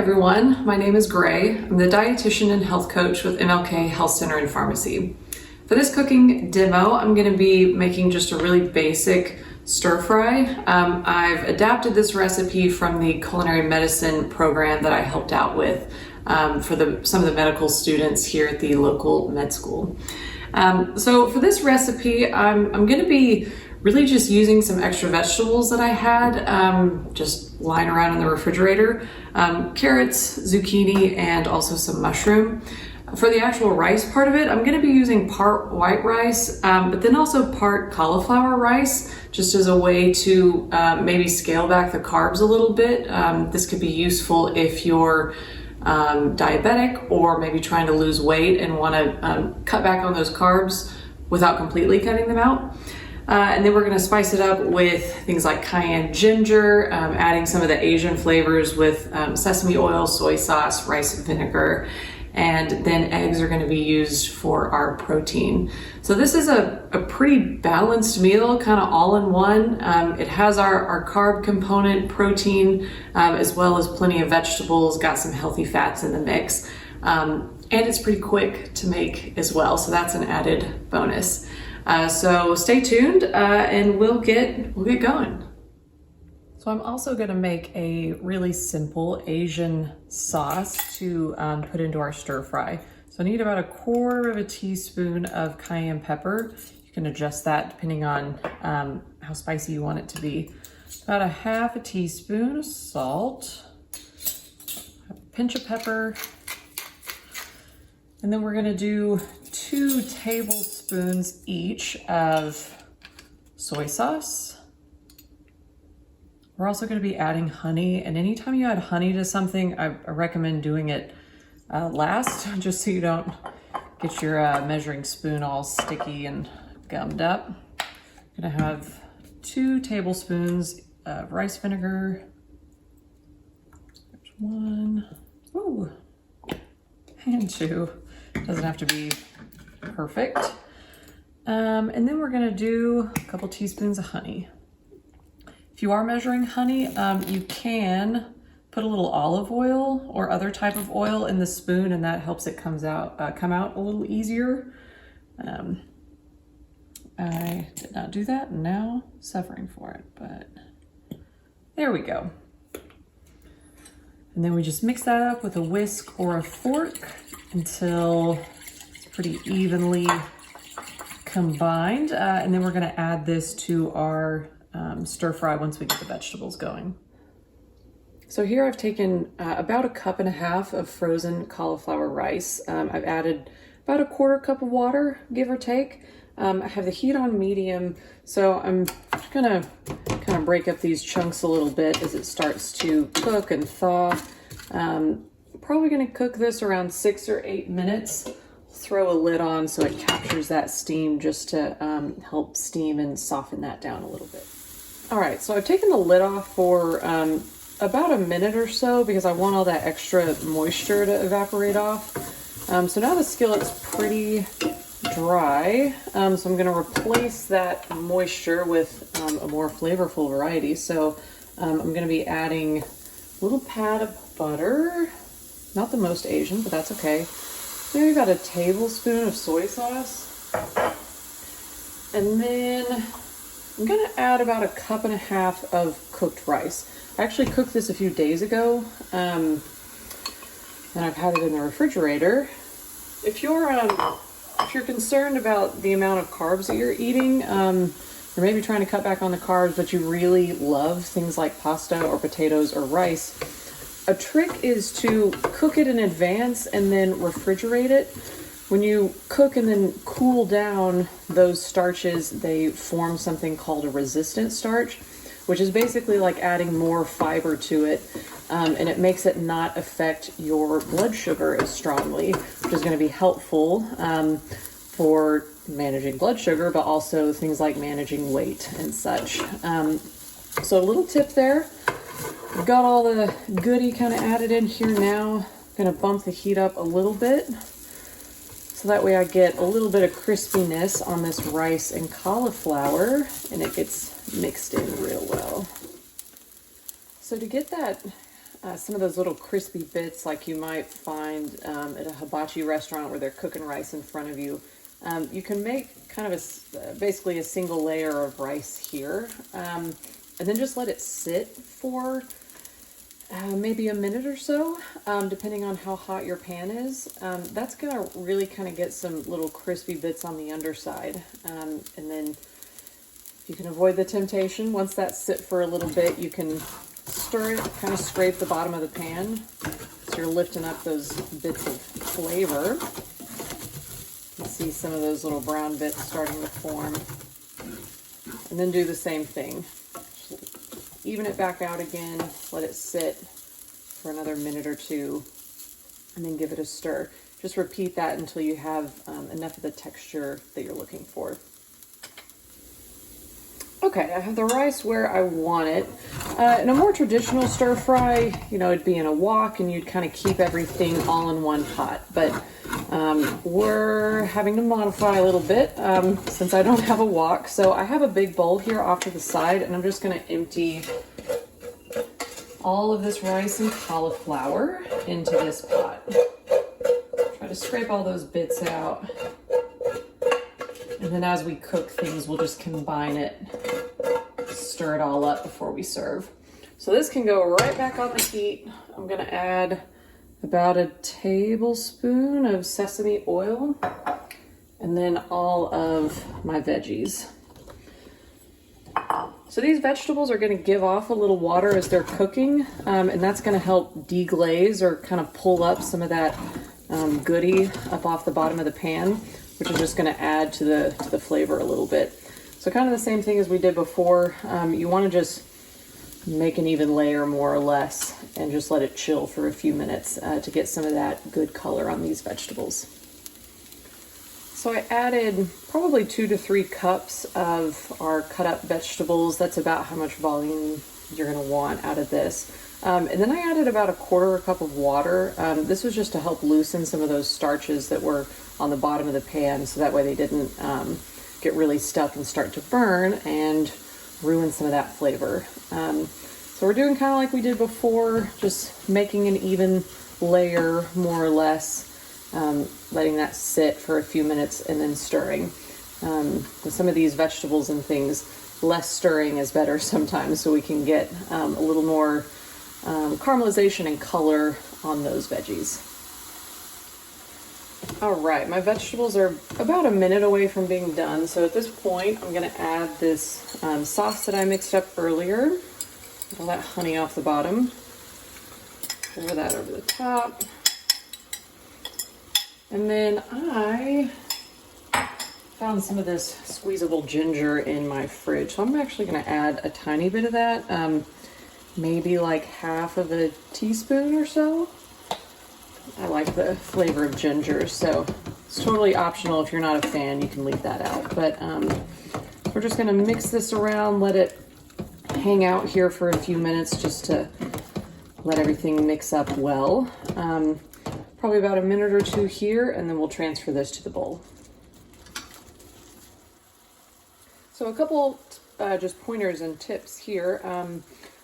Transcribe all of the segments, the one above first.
everyone, my name is Gray. I'm the dietitian and health coach with MLK Health Center and Pharmacy. For this cooking demo, I'm going to be making just a really basic stir fry. I've adapted this recipe from the culinary medicine program that I helped out with for some of the medical students here at the local med school. So for this recipe, I'm going to be really just using some extra vegetables that I had just lying around in the refrigerator. Carrots, zucchini, and also some mushroom. For the actual rice part of it, I'm going to be using part white rice, but then also part cauliflower rice, just as a way to maybe scale back the carbs a little bit. This could be useful if you're diabetic or maybe trying to lose weight and want to cut back on those carbs without completely cutting them out. And then we're going to spice it up with things like cayenne ginger, adding some of the Asian flavors with sesame oil, soy sauce, rice vinegar, and then eggs are going to be used for our protein. So this is a pretty balanced meal, kind of all in one. It has our carb component, protein, as well as plenty of vegetables, got some healthy fats in the mix. And it's pretty quick to make as well, so that's an added bonus. So stay tuned and we'll get going. So I'm also going to make a really simple Asian sauce to put into our stir fry. So I need about 1/4 teaspoon of cayenne pepper. You can adjust that depending on how spicy you want it to be. About 1/2 teaspoon of salt, a pinch of pepper, and then we're going to do 2 tablespoons each of soy sauce. We're also going to be adding honey, and anytime you add honey to something, I recommend doing it last, just so you don't get your measuring spoon all sticky and gummed up. I'm going to have 2 tablespoons of rice vinegar. There's 1, ooh, and 2. Doesn't have to be perfect. And then we're going to do a couple teaspoons of honey. If you are measuring honey, you can put a little olive oil or other type of oil in the spoon, and that helps it come out a little easier. I did not do that, and now suffering for it, but there we go. And then we just mix that up with a whisk or a fork until it's pretty evenly combined. And then we're going to add this to our stir fry once we get the vegetables going. So here I've taken about 1.5 cups of frozen cauliflower rice. I've added about 1/4 cup of water, give or take. I have the heat on medium, so I'm gonna kind of break up these chunks a little bit as it starts to cook and thaw. Probably gonna cook this around 6 or 8 minutes. Throw a lid on so it captures that steam, just to help steam and soften that down a little bit. All right, so I've taken the lid off for about a minute or so because I want all that extra moisture to evaporate off. So now the skillet's pretty dry, so I'm going to replace that moisture with a more flavorful variety. So I'm going to be adding a little pat of butter, not the most Asian, but that's okay. Maybe about 1 tablespoon of soy sauce, and then I'm going to add about 1.5 cups of cooked rice. I actually cooked this a few days ago, and I've had it in the refrigerator. If you're concerned about the amount of carbs that you're eating, you're maybe trying to cut back on the carbs, but you really love things like pasta or potatoes or rice, a trick is to cook it in advance and then refrigerate it. When you cook and then cool down those starches, they form something called a resistant starch, which is basically like adding more fiber to it, and it makes it not affect your blood sugar as strongly, which is going to be helpful for managing blood sugar, but also things like managing weight and such. So a little tip there. I've got all the goodie kind of added in here now. I'm going to bump the heat up a little bit, so that way I get a little bit of crispiness on this rice and cauliflower, and it gets mixed in real well. So to get that some of those little crispy bits like you might find at a hibachi restaurant where they're cooking rice in front of you. You can make kind of basically a single layer of rice here, and then just let it sit for maybe a minute or so, depending on how hot your pan is. That's gonna really kind of get some little crispy bits on the underside. And then you can avoid the temptation. Once that's sit for a little bit, you can stir it, kind of scrape the bottom of the pan. So you're lifting up those bits of flavor. You can see some of those little brown bits starting to form. And then do the same thing. Even it back out again, let it sit for another minute or two, and then give it a stir. Just repeat that until you have enough of the texture that you're looking for. Okay, I have the rice where I want it. In a more traditional stir fry, it'd be in a wok and you'd kind of keep everything all in one pot. But we're having to modify a little bit since I don't have a wok. So I have a big bowl here off to the side, and I'm just going to empty all of this rice and cauliflower into this pot. Try to scrape all those bits out. And then as we cook things, we'll just combine it, stir it all up before we serve. So this can go right back on the heat. I'm gonna add about a tablespoon of sesame oil, and then all of my veggies. So these vegetables are gonna give off a little water as they're cooking, and that's gonna help deglaze or kind of pull up some of that goodie up off the bottom of the pan, which is just going to add to the flavor a little bit. So kind of the same thing as we did before. You want to just make an even layer more or less and just let it chill for a few minutes to get some of that good color on these vegetables. So I added probably 2 to 3 cups of our cut up vegetables. That's about how much volume you're going to want out of this. And then I added about 1/4 cup of water. This was just to help loosen some of those starches that were on the bottom of the pan, so that way they didn't get really stuck and start to burn and ruin some of that flavor. So we're doing kind of like we did before, just making an even layer more or less, letting that sit for a few minutes and then stirring. With some of these vegetables and things, less stirring is better sometimes, so we can get a little more caramelization and color on those veggies. All right, my vegetables are about a minute away from being done. So at this point, I'm gonna add this sauce that I mixed up earlier. All that honey off the bottom. Pour that over the top. And then I found some of this squeezable ginger in my fridge. So I'm actually gonna add a tiny bit of that. Maybe like half of a teaspoon or so. I like the flavor of ginger, so it's totally optional. If you're not a fan, you can leave that out. But we're just gonna mix this around, let it hang out here for a few minutes just to let everything mix up well. Probably about a minute or two here, and then we'll transfer this to the bowl. So a couple just pointers and tips here.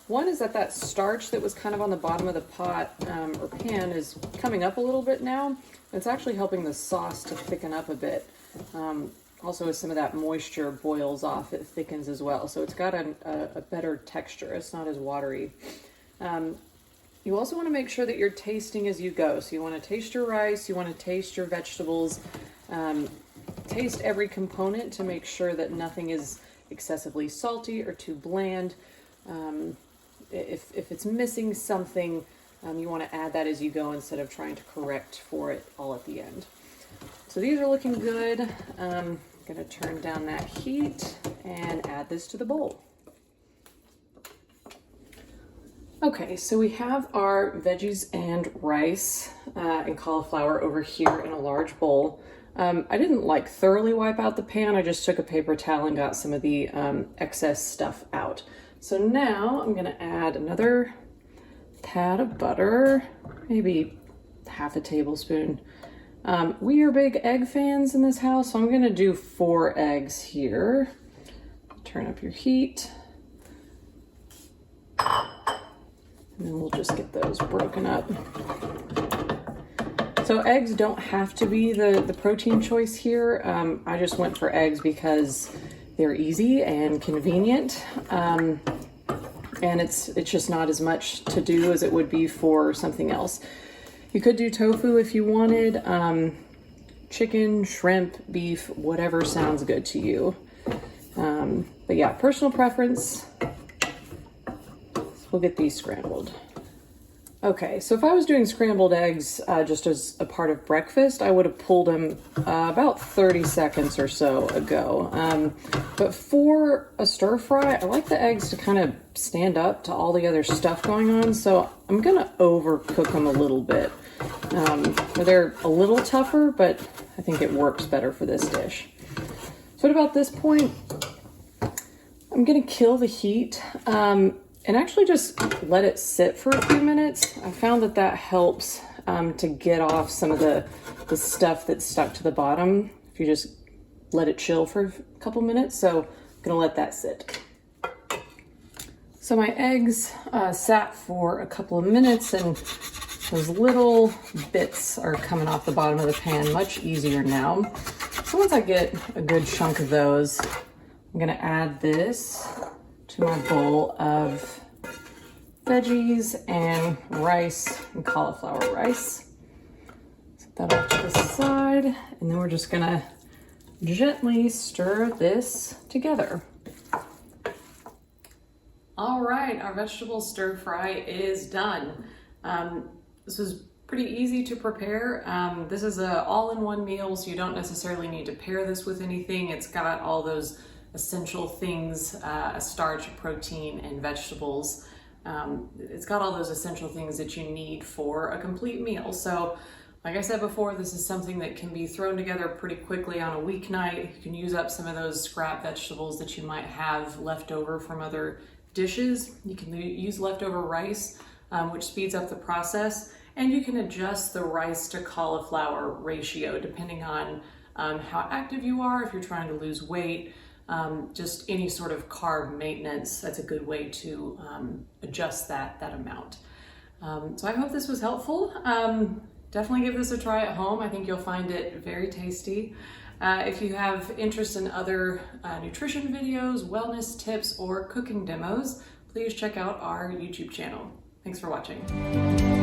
One is that starch that was kind of on the bottom of the pot or pan is coming up a little bit now. It's actually helping the sauce to thicken up a bit. Also, as some of that moisture boils off, it thickens as well. So it's got a better texture. It's not as watery. You also want to make sure that you're tasting as you go. So you want to taste your rice, you want to taste your vegetables, taste every component to make sure that nothing is excessively salty or too bland. If it's missing something, you want to add that as you go instead of trying to correct for it all at the end. So these are looking good. I'm going to turn down that heat and add this to the bowl. Okay, so we have our veggies and rice and cauliflower over here in a large bowl. I didn't thoroughly wipe out the pan. I just took a paper towel and got some of the excess stuff out. So now I'm gonna add another tad of butter, maybe half a tablespoon. We are big egg fans in this house, so I'm gonna do 4 eggs here. Turn up your heat. And then we'll just get those broken up. So eggs don't have to be the protein choice here. I just went for eggs because they're easy and convenient. And it's just not as much to do as it would be for something else. You could do tofu if you wanted, chicken, shrimp, beef, whatever sounds good to you. But yeah, personal preference. We'll get these scrambled. Okay, so if I was doing scrambled eggs just as a part of breakfast, I would have pulled them about 30 seconds or so ago. But for a stir fry, I like the eggs to kind of stand up to all the other stuff going on, so I'm gonna overcook them a little bit. They're a little tougher, but I think it works better for this dish. So at about this point, I'm gonna kill the heat and actually just let it sit for a few minutes. I found that helps to get off some of the stuff that's stuck to the bottom if you just let it chill for a couple minutes. So I'm gonna let that sit. So my eggs sat for a couple of minutes and those little bits are coming off the bottom of the pan much easier now. So once I get a good chunk of those, I'm gonna add this to my bowl of veggies and rice and cauliflower rice. Set that off to the side, and then we're just gonna gently stir this together. All right, our vegetable stir fry is done. This was pretty easy to prepare. This is an all-in-one meal, so you don't necessarily need to pair this with anything. It's got all those essential things, a starch, protein, and vegetables. It's got all those essential things that you need for a complete meal. So like I said before, this is something that can be thrown together pretty quickly on a weeknight. You can use up some of those scrap vegetables that you might have left over from other dishes. You can use leftover rice, which speeds up the process. And you can adjust the rice to cauliflower ratio depending on how active you are, if you're trying to lose weight. Just any sort of carb maintenance, that's a good way to adjust that amount. So I hope this was helpful. Definitely give this a try at home. I think you'll find it very tasty. If you have interest in other nutrition videos, wellness tips, or cooking demos, please check out our YouTube channel. Thanks for watching.